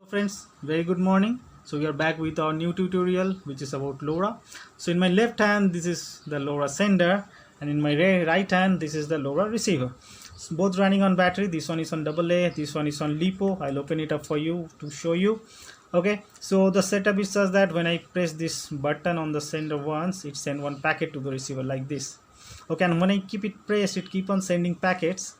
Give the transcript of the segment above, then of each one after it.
Friends, very good morning. So we are back with our new tutorial which is about LoRa. So in my left hand this is the LoRa sender, and in my right hand this is the LoRa receiver. So both running on battery. This one is on AA, this one is on LiPo. I'll open it up for you to show you. Okay, so the setup is such that when I press this button on the sender once, it sends one packet to the receiver like this. Okay, and when I keep it pressed, it keep on sending packets,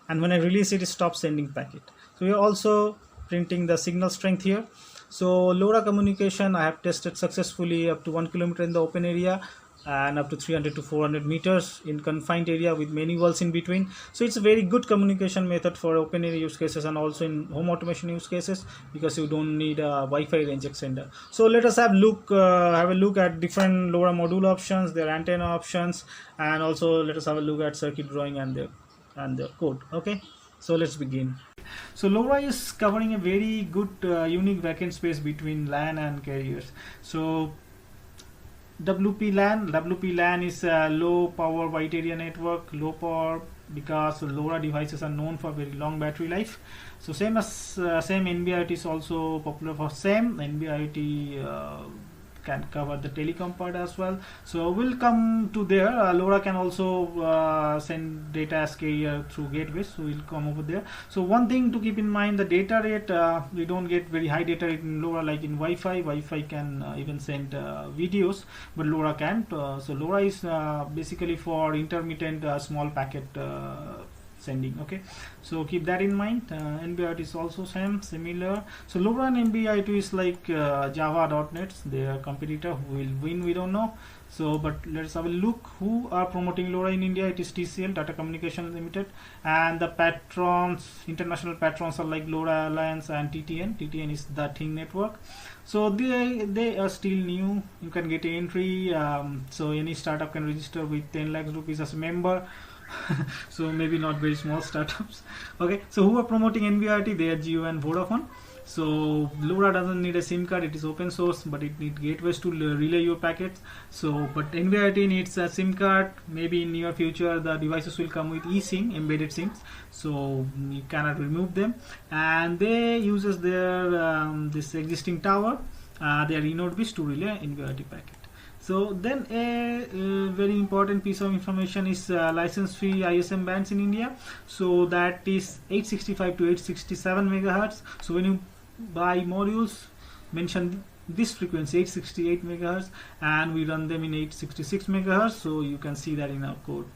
and when I release it, it stops sending packet. So we are also printing the signal strength here. So LoRa communication I have tested successfully up to 1 kilometer in the open area and up to 300 to 400 meters in confined area with many walls in between. So it's a very good communication method for open area use cases and also in home automation use cases, because you don't need a Wi-Fi range extender. So let us have a look at different LoRa module options, their antenna options, and also let us have a look at circuit drawing and their code. Okay, so let's begin. So LoRa is covering a very good unique vacant space between LAN and carriers. So WP LAN is a low power wide area network. Low power because LoRa devices are known for very long battery life. So same NB-IoT is also popular for same NB-IoT. Can cover the telecom part as well. So we'll come to there. LoRa can also send data as carrier through gateways, so we'll come over there. So one thing to keep in mind, the data rate, we don't get very high data rate in LoRa like in Wi-Fi can even send videos, but LoRa can't. So LoRa is basically for intermittent small packet sending. Okay, so keep that in mind. NB-IoT is also similar. So LoRa and NB-IoT is like Java.net. Their competitor. Who will win, we don't know. So but let's have a look who are promoting LoRa in India. It is TCL, Tata Communications Limited, and the patrons, international patrons are like LoRa Alliance and TTN is the Thing Network. So they are still new. You can get entry, so any startup can register with 10 lakhs rupees as a member. So maybe not very small startups. Okay, so who are promoting NB-IoT? They are Jio and Vodafone. So LoRa doesn't need a SIM card, it is open source, but it needs gateways to relay your packets. So but NB-IoT needs a SIM card. Maybe in near future the devices will come with eSIM, embedded SIMs, so you cannot remove them. And they uses their this existing tower, their eNodeBus to relay NB-IoT packet. So then a very important piece of information is license free ISM bands in India. So that is 865 to 867 megahertz. So when you buy modules, mention this frequency 868 megahertz, and we run them in 866 megahertz. So you can see that in our code.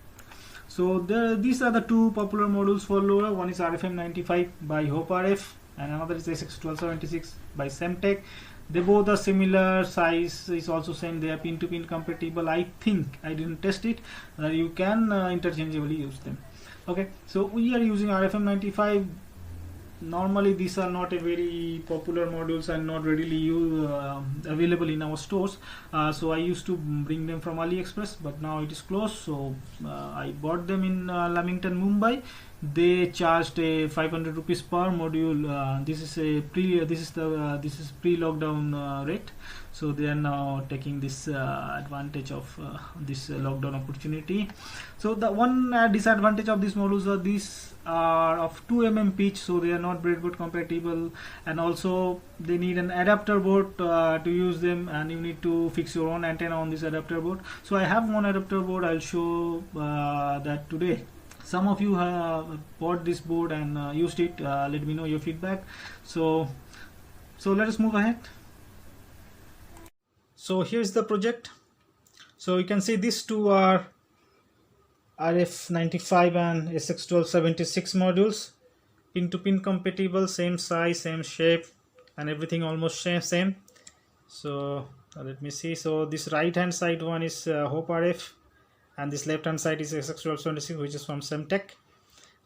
So these are the two popular modules for LoRa. One is RFM95 by HopeRF, and another is SX1276 by Semtech. They both are similar size, is also same. They are pin to pin compatible. I think I didn't test it. You can interchangeably use them. Okay, so we are using RFM95. Normally these are not a very popular modules and not readily available in our stores. So I used to bring them from AliExpress, but now it is closed. So I bought them in Lamington, Mumbai. They charged a 500 rupees per module. This is pre-lockdown rate. So they are now taking this advantage of this lockdown opportunity. So the one disadvantage of these modules are these are of 2 mm pitch, so they are not breadboard compatible, and also they need an adapter board to use them, and you need to fix your own antenna on this adapter board. So I have one adapter board. I'll show that today. Some of you have bought this board and used it. Let me know your feedback. So let us move ahead. So here's the project. So you can see these two are RF95 and SX1276 modules, pin to pin compatible, same size, same shape, and everything almost same. So let me see. So this right hand side one is HopeRF, and this left hand side is SX1276, which is from Semtech.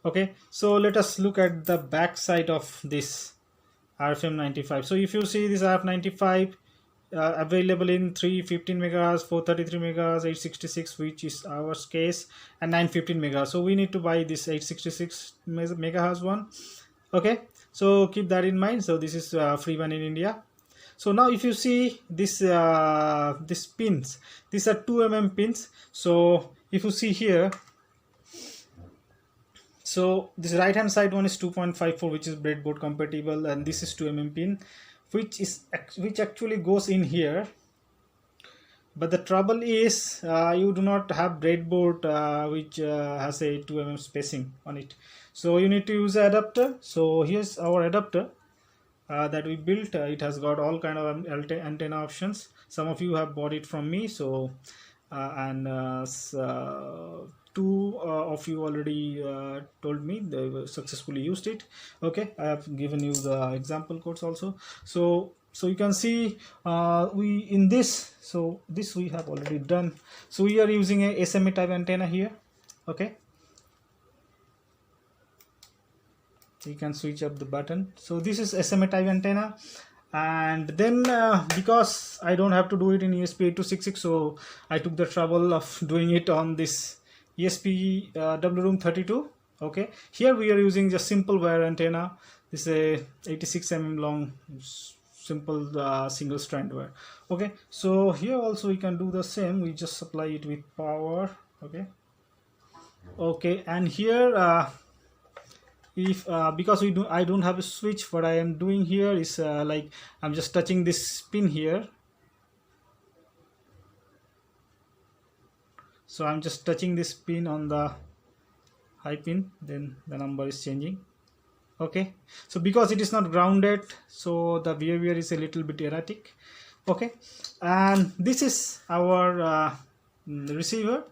Okay, so let us look at the back side of this RFM95. So if you see this RF95 available in 315 megahertz, 433 megahertz, 866, which is our case, and 915 megahertz. So we need to buy this 866 megahertz one. Okay, so keep that in mind. So this is free one in India. So now if you see this these pins, these are 2 mm pins. So if you see here, So this right hand side one is 2.54, which is breadboard compatible, and this is 2 mm pin, which actually goes in here. But the trouble is you do not have breadboard which has a 2 mm spacing on it, so you need to use an adapter. So here's our adapter that we built. It has got all kind of antenna options. Some of you have bought it from me, so two of you already told me they successfully used it. Okay, I have given you the example codes also. So you can see we in this, so this we have already done. So we are using a SMA type antenna here. Okay, you can switch up the button. So this is SMA type antenna, and then because I don't have to do it in ESP8266, so I took the trouble of doing it on this ESP WRoom32. Okay, here we are using just simple wire antenna. This is a 86 mm long simple single strand wire. Okay, so here also we can do the same. We just supply it with power. Okay, and here if because I don't have a switch, what I am doing here is like I'm just touching this pin here. So I'm just touching this pin on the high pin, then the number is changing. Okay, so because it is not grounded, so the behavior is a little bit erratic. Okay, and this is our receiver.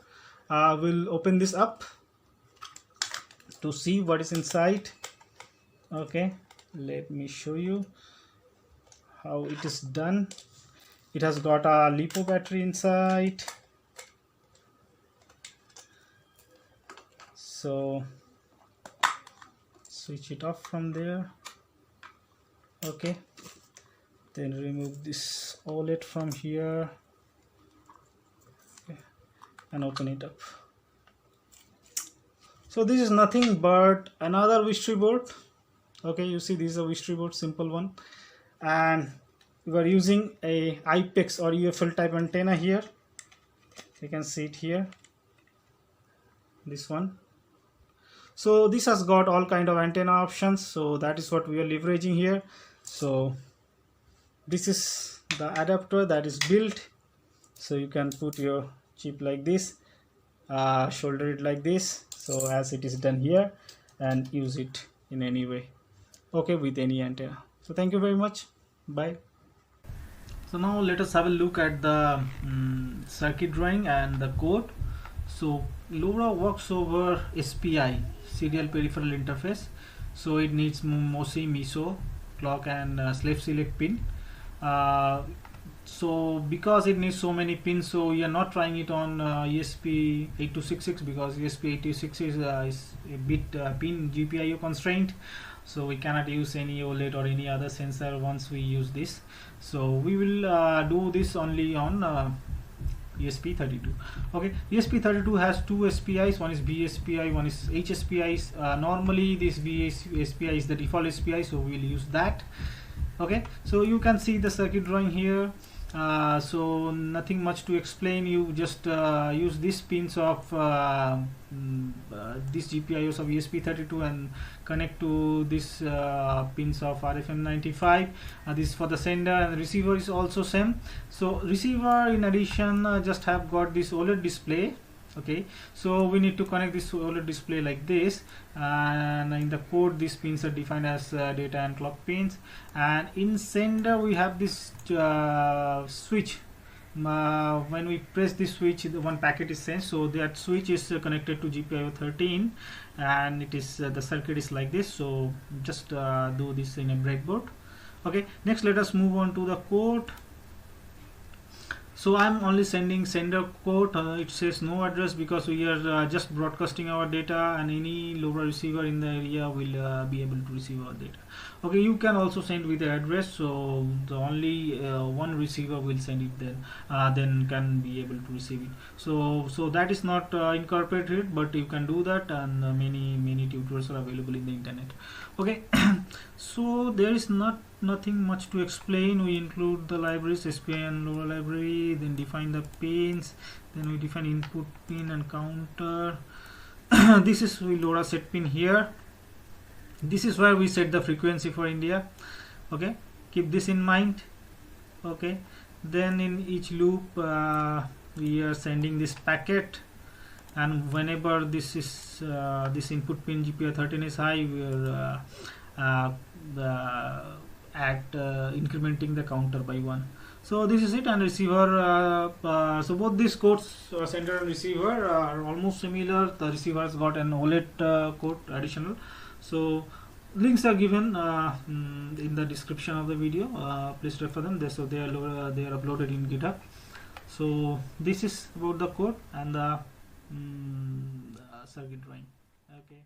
We'll open this up to see what is inside. Okay, let me show you how it is done. It has got a LiPo battery inside. So switch it off from there. Okay, then remove this OLED from here. Okay, and open it up. So this is nothing but another Vistry board. Okay, you see this is a Vistry board, simple one, and we are using a IPEX or UFL type antenna here. You can see it here, this one. So this has got all kind of antenna options, so that is what we are leveraging here. So this is the adapter that is built, so you can put your chip like this, shoulder it like this, so as it is done here, and use it in any way, okay, with any antenna. So thank you very much, bye. So now let us have a look at the circuit drawing and the code. So LoRa works over SPI, serial peripheral interface, so it needs MOSI, MISO, clock and slave select pin. So because it needs so many pins, so we are not trying it on ESP8266 because ESP8266 is a bit pin GPIO constraint, so we cannot use any OLED or any other sensor once we use this. So we will do this only on ESP32. Okay, ESP32 has two SPIs, one is VSPI, one is HSPIs. Normally this VSPI is the default SPI, so we'll use that. Okay, so you can see the circuit drawing here. So nothing much to explain. You just use these pins of these GPIOs of ESP32 and connect to this pins of RFM95. This is for the sender, and the receiver is also same. So receiver in addition just have got this OLED display. Okay, so we need to connect this OLED display like this, and in the code these pins are defined as data and clock pins, and in sender we have this switch. When we press this switch, the one packet is sent, so that switch is connected to GPIO 13, and it is the circuit is like this. So just do this in a breadboard. Okay, next let us move on to the code. So I'm only sending sender code. It says no address because we are just broadcasting our data, and any LoRa receiver in the area will be able to receive our data. Okay, you can also send with the address, so the only one receiver will send it, then can be able to receive it. So that is not incorporated, but you can do that, and many tutorials are available in the internet. Okay, so there is nothing much to explain. We include the libraries SPI and LoRa library, then define the pins, then we define input pin and counter, this is LoRa set pin here. This is where we set the frequency for India. Okay, keep this in mind. Okay, then in each loop we are sending this packet, and whenever this is this input pin GPR13 is high, we are incrementing the counter by 1. So this is it. And receiver, so both these codes, sender and receiver, are almost similar. The receiver has got an OLED code additional. So links are given in the description of the video. Please refer them. So they are uploaded in GitHub. So this is about the code and the circuit drawing. Okay.